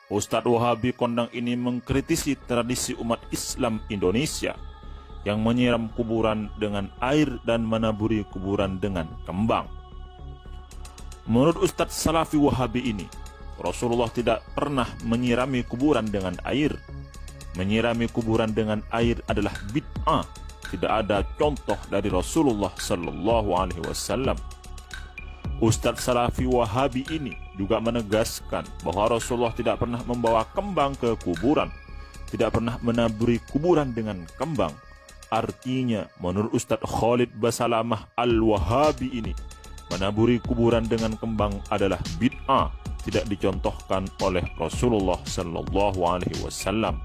Ustadz Wahabi kondang ini mengkritisi tradisi umat Islam Indonesia yang menyiram kuburan dengan air dan menaburi kuburan dengan kembang. Menurut Ustadz Salafi Wahabi ini, Rasulullah tidak pernah menyirami kuburan dengan air. Menyirami kuburan dengan air adalah bid'ah. Tidak ada contoh dari Rasulullah Sallallahu Alaihi Wasallam. Ustadz Salafi Wahabi ini juga menegaskan bahwa Rasulullah tidak pernah membawa kembang ke kuburan, tidak pernah menaburi kuburan dengan kembang. Artinya, menurut Ustadz Khalid Basalamah Al-Wahabi ini, menaburi kuburan dengan kembang adalah bid'ah, tidak dicontohkan oleh Rasulullah Sallallahu Alaihi Wasallam.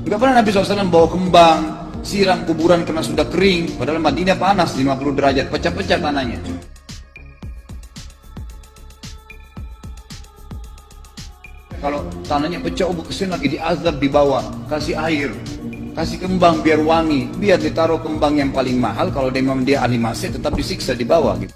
Tidak pernah Nabi SAW bawa kembang, siram kuburan karena sudah kering, padahal Madinah panas 50 derajat, pecah-pecah tanahnya. Kalau tanahnya pecah, kesian lagi diazab di bawah, kasih air, kasih kembang biar wangi, biar ditaruh kembang yang paling mahal. Kalau memang dia ahli maksiat tetap disiksa di bawah gitu.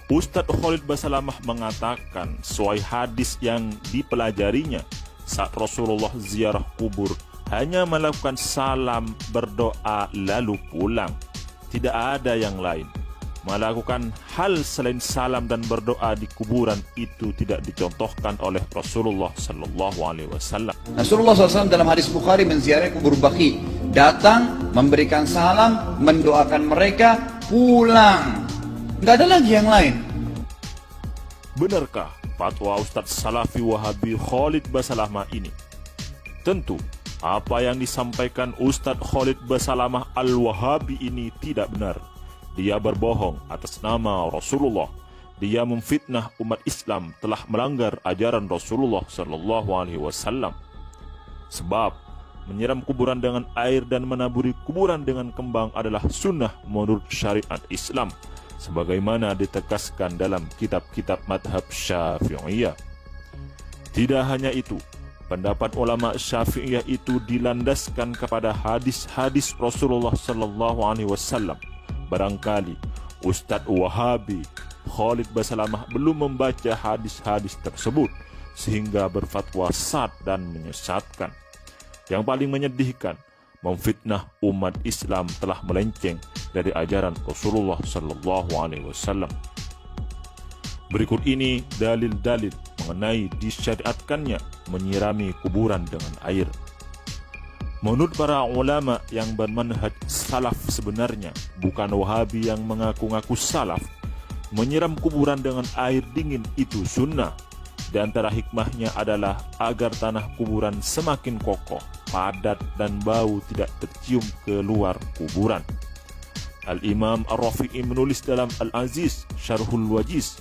Ustadz Khalid Basalamah mengatakan sesuai hadis yang dipelajarinya, saat Rasulullah ziarah kubur hanya melakukan salam, berdoa lalu pulang, tidak ada yang lain. Melakukan hal selain salam dan berdoa di kuburan itu tidak dicontohkan oleh Rasulullah Sallallahu Alaihi Wasallam. Rasulullah SAW dalam hadis Bukhari menziarahi kubur Baqi, datang, memberikan salam, mendoakan mereka, pulang. Nggak ada lagi yang lain. Benarkah fatwa Ustadz Salafi Wahabi Khalid Basalamah ini? Tentu, apa yang disampaikan Ustadz Khalid Basalamah Al-Wahabi ini tidak benar. Dia berbohong atas nama Rasulullah. Dia memfitnah umat Islam, telah melanggar ajaran Rasulullah Sallallahu Alaihi Wasallam. Sebab menyiram kuburan dengan air dan menaburi kuburan dengan kembang adalah sunnah menurut syariat Islam, sebagaimana ditegaskan dalam kitab-kitab madhab Syafi'iyah. Tidak hanya itu, pendapat ulama Syafi'iyah itu dilandaskan kepada hadis-hadis Rasulullah Sallallahu Alaihi Wasallam. Barangkali Ustadz Wahabi Khalid Basalamah belum membaca hadis-hadis tersebut sehingga berfatwa sesat dan menyesatkan. Yang paling menyedihkan, memfitnah umat Islam telah melenceng dari ajaran Rasulullah Sallallahu Alaihi Wasallam. Berikut ini dalil-dalil mengenai disyariatkannya menyirami kuburan dengan air. Menurut para ulama yang bermanhaj salaf sebenarnya, bukan Wahabi yang mengaku-ngaku salaf, menyiram kuburan dengan air dingin itu sunnah. Di antara hikmahnya adalah agar tanah kuburan semakin kokoh, padat dan bau tidak tercium keluar kuburan. Al-Imam Ar-Rafi'i menulis dalam Al-Aziz Syarhul Wajiz,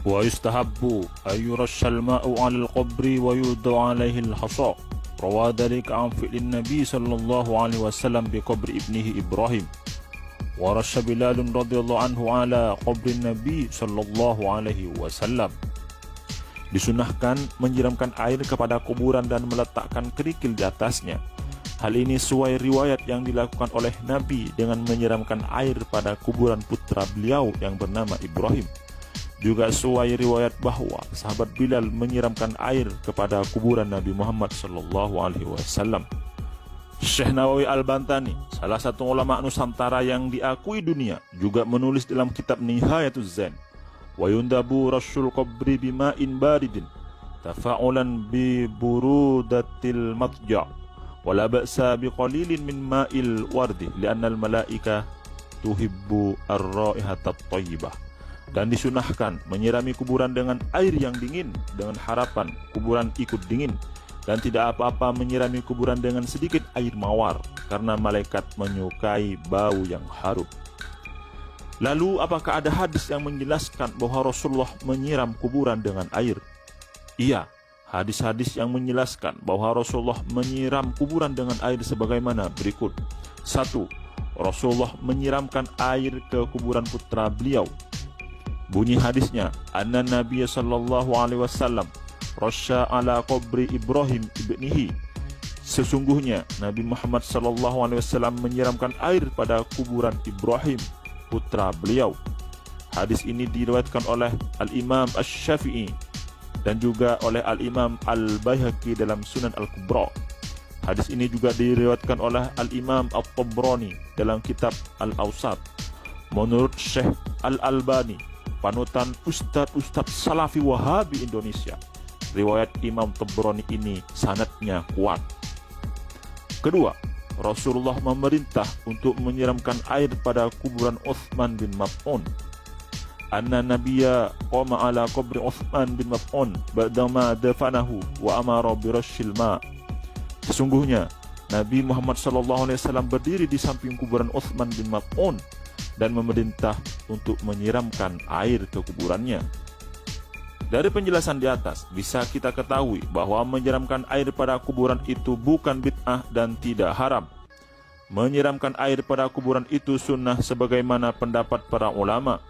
wa yustahabbu ayyurashal ma'u 'alal qabri wa yudau 'alaihi al-hasa. Rawa dzalika an fi'lin Nabi sallallahu alaihi wasallam bi qabri ibnihi Ibrahim. Wa rasya Bilal radhiyallahu anhu ala qabrin Nabi sallallahu alaihi wasallam. Disunahkan menyiramkan air kepada kuburan dan meletakkan kerikil di atasnya. Hal ini sesuai riwayat yang dilakukan oleh Nabi dengan menyiramkan air pada kuburan putra beliau yang bernama Ibrahim. Juga sesuai riwayat bahwa sahabat Bilal menyiramkan air kepada kuburan Nabi Muhammad sallallahu alaihi wasallam. Syekh Nawawi Al-Bantani, salah satu ulama Nusantara yang diakui dunia, juga menulis dalam kitab Nihayatuz Zain, wa yundabu rasyul qabri bima'in baridin tafa'ulan bi burudatil matja' wa la ba'sa bi qalilin min ma'il wardi li'anna al-malaika tuhibbu ar-raihatat thayyibah. Dan disunahkan menyirami kuburan dengan air yang dingin dengan harapan kuburan ikut dingin, dan tidak apa-apa menyirami kuburan dengan sedikit air mawar karena malaikat menyukai bau yang harum. Lalu apakah ada hadis yang menjelaskan bahwa Rasulullah menyiram kuburan dengan air? Iya, hadis-hadis yang menjelaskan bahwa Rasulullah menyiram kuburan dengan air sebagaimana berikut. 1. Rasulullah menyiramkan air ke kuburan putra beliau. Bunyi hadisnya, anna Nabi sallallahu alaihi wasallam rasya ala qabri Ibrahim ibnihi. Sesungguhnya Nabi Muhammad sallallahu alaihi wasallam menyiramkan air pada kuburan Ibrahim putra beliau. Hadis ini diriwayatkan oleh Al-Imam Asy-Syafi'i dan juga oleh Al-Imam Al-Baihaqi dalam Sunan Al-Kubra. Hadis ini juga diriwayatkan oleh Al-Imam At-Tabrani dalam kitab Al-Awsat. Menurut Syekh Al-Albani, panutan ustadz Salafi Wahabi Indonesia, riwayat Imam Tabrani ini sanadnya kuat. Kedua, Rasulullah memerintah untuk menyiramkan air pada kuburan Utsman bin Maf'un. Anna nabiyya qama ala qabri Utsman bin Maf'un ba'dama dafanahu wa amara birashil ma'. Sesungguhnya Nabi Muhammad SAW berdiri di samping kuburan Utsman bin Maf'un dan memerintah untuk menyiramkan air ke kuburannya. Dari penjelasan di atas, bisa kita ketahui bahwa menyiramkan air pada kuburan itu bukan bid'ah dan tidak haram. Menyiramkan air pada kuburan itu sunnah sebagaimana pendapat para ulama.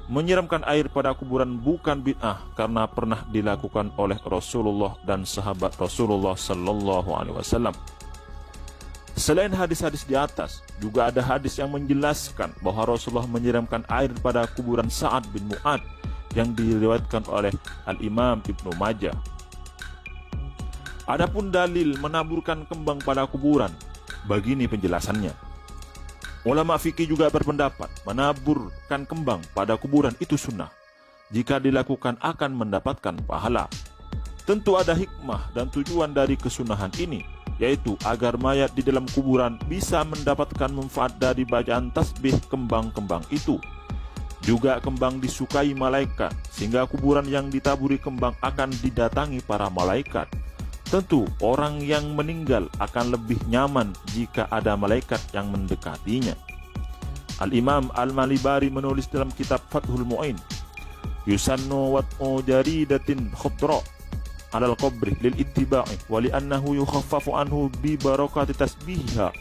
Menyiramkan air pada kuburan bukan bid'ah karena pernah dilakukan oleh Rasulullah dan sahabat Rasulullah sallallahu alaihi wasallam. Selain hadis-hadis di atas, juga ada hadis yang menjelaskan bahwa Rasulullah menyiramkan air pada kuburan Sa'ad bin Mu'ad yang diriwayatkan oleh Al-Imam Ibnu Majah. Adapun dalil menaburkan kembang pada kuburan, begini penjelasannya. Ulama fikih juga berpendapat menaburkan kembang pada kuburan itu sunnah. Jika dilakukan akan mendapatkan pahala. Tentu ada hikmah dan tujuan dari kesunahan ini, yaitu agar mayat di dalam kuburan bisa mendapatkan manfaat dari bacaan tasbih kembang-kembang itu. Juga kembang disukai malaikat, sehingga kuburan yang ditaburi kembang akan didatangi para malaikat. Tentu orang yang meninggal akan lebih nyaman jika ada malaikat yang mendekatinya. Al-Imam Al-Malibari menulis dalam kitab Fathul Mu'in, yusannu wat'u jaridatin khudra alal qabri lil ittiba'i wa li'annahu yukhaffafu anhu bi barakati tasbihiha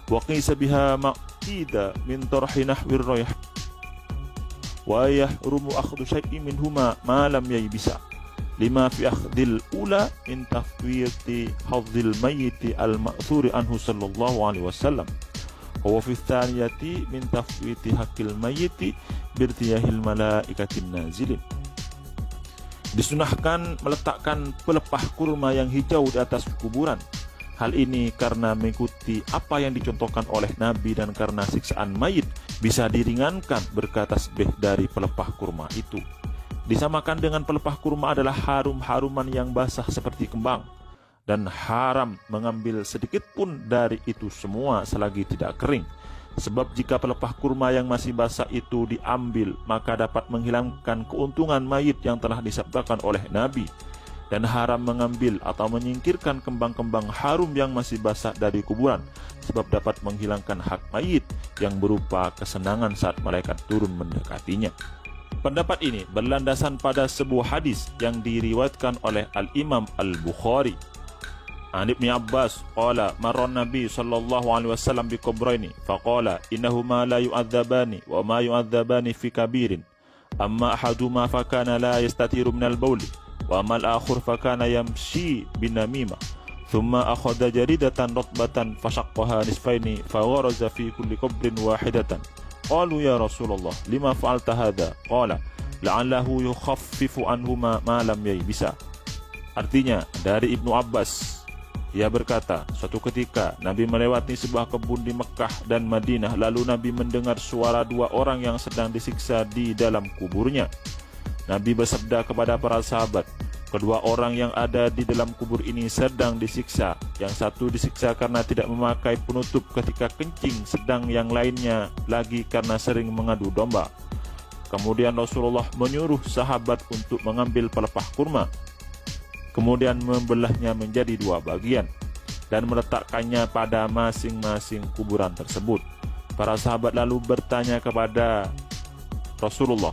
wa qisa biha maqida min tarhi nahwir rayh wa yahrumu akhdhu syai'in minhuma ma lam yaybisa lima fi akhdhil ula min tafwiti hadzil mayyiti al-ma'thuri anhu sallallahu alaihi wasallam wa fi thaniyati min tafwiti haqqil mayyiti birtiyahil malaikatin nazilin. Disunahkan meletakkan pelepah kurma yang hijau di atas kuburan. Hal ini karena mengikuti apa yang dicontohkan oleh Nabi dan karena siksaan mayit bisa diringankan berkat tasbih dari pelepah kurma itu. Disamakan dengan pelepah kurma adalah harum-haruman yang basah seperti kembang, dan haram mengambil sedikit pun dari itu semua selagi tidak kering. Sebab jika pelepah kurma yang masih basah itu diambil, maka dapat menghilangkan keuntungan mayit yang telah disabdakan oleh Nabi. Dan haram mengambil atau menyingkirkan kembang-kembang harum yang masih basah dari kuburan, sebab dapat menghilangkan hak mayit yang berupa kesenangan saat malaikat turun mendekatinya. Pendapat ini berlandasan pada sebuah hadis yang diriwayatkan oleh Al-Imam Al-Bukhari. An Ibnu Abbas qala marra Nabi sallallahu alaihi wasallam bi qabraini faqala innahuma la yu'adzabani wa ma yu'adzabani fi kabirin amma ahaduma fakana la yastatiru minal bawli wa amal akhir fakana yamshi bin namimah thumma akhadha jaridatan ratbatan fashaqqaha nisfaini fagharaza fi kulli qabrin wahidatan qalu ya Rasulullah lima fa'alta hadha qala la'allahu yukhaffifu anhuma ma lam yaybisa. Artinya dari Ibnu Abbas, ia berkata, suatu ketika Nabi melewati sebuah kebun di Mekah dan Madinah, lalu Nabi mendengar suara dua orang yang sedang disiksa di dalam kuburnya. Nabi bersabda kepada para sahabat, kedua orang yang ada di dalam kubur ini sedang disiksa. Yang satu disiksa karena tidak memakai penutup ketika kencing, sedang yang lainnya lagi karena sering mengadu domba. Kemudian Rasulullah menyuruh sahabat untuk mengambil pelepah kurma, kemudian membelahnya menjadi dua bagian dan meletakkannya pada masing-masing kuburan tersebut. Para sahabat lalu bertanya kepada Rasulullah,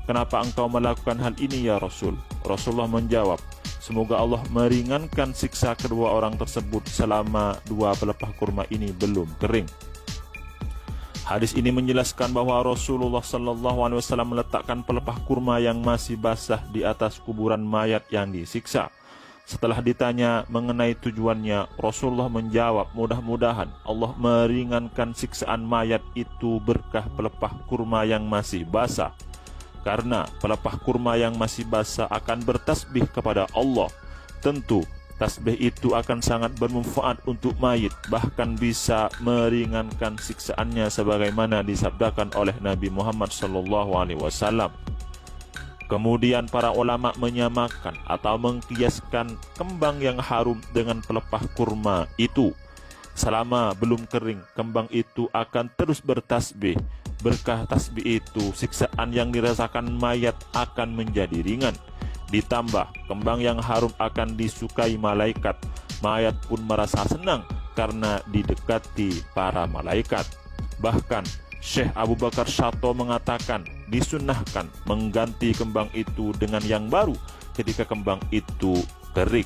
"Kenapa engkau melakukan hal ini ya Rasul?" Rasulullah menjawab, "Semoga Allah meringankan siksa kedua orang tersebut selama dua pelepah kurma ini belum kering." Hadis ini menjelaskan bahwa Rasulullah SAW meletakkan pelepah kurma yang masih basah di atas kuburan mayat yang disiksa. Setelah ditanya mengenai tujuannya, Rasulullah menjawab, mudah-mudahan Allah meringankan siksaan mayat itu berkah pelepah kurma yang masih basah. Karena pelepah kurma yang masih basah akan bertasbih kepada Allah. Tentu tasbih itu akan sangat bermanfaat untuk mayit, bahkan bisa meringankan siksaannya sebagaimana disabdakan oleh Nabi Muhammad SAW. Kemudian para ulama menyamakan atau mengkiaskan kembang yang harum dengan pelepah kurma itu. Selama belum kering, kembang itu akan terus bertasbih. Berkah tasbih itu, siksaan yang dirasakan mayat akan menjadi ringan. Ditambah, kembang yang harum akan disukai malaikat. Mayat pun merasa senang karena didekati para malaikat. Bahkan, Syekh Abu Bakar Syato mengatakan disunnahkan mengganti kembang itu dengan yang baru ketika kembang itu kering.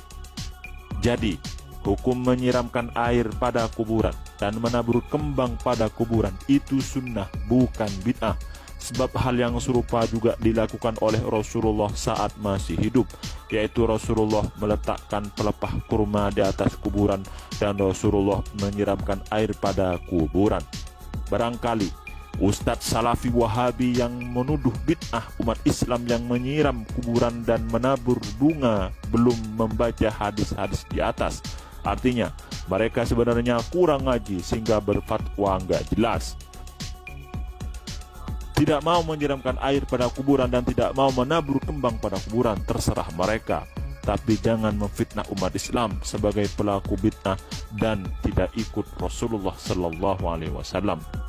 Jadi, hukum menyiramkan air pada kuburan dan menabur kembang pada kuburan itu sunnah, bukan bid'ah. Sebab hal yang serupa juga dilakukan oleh Rasulullah saat masih hidup, yaitu Rasulullah meletakkan pelepah kurma di atas kuburan dan Rasulullah menyiramkan air pada kuburan. Barangkali Ustadz Salafi Wahabi yang menuduh bid'ah umat Islam yang menyiram kuburan dan menabur bunga belum membaca hadis-hadis di atas. Artinya, mereka sebenarnya kurang ngaji sehingga berfatwa nggak jelas. Tidak mau menyiramkan air pada kuburan dan tidak mau menabur kembang pada kuburan, terserah mereka. Tapi jangan memfitnah umat Islam sebagai pelaku bid'ah dan tidak ikut Rasulullah SAW.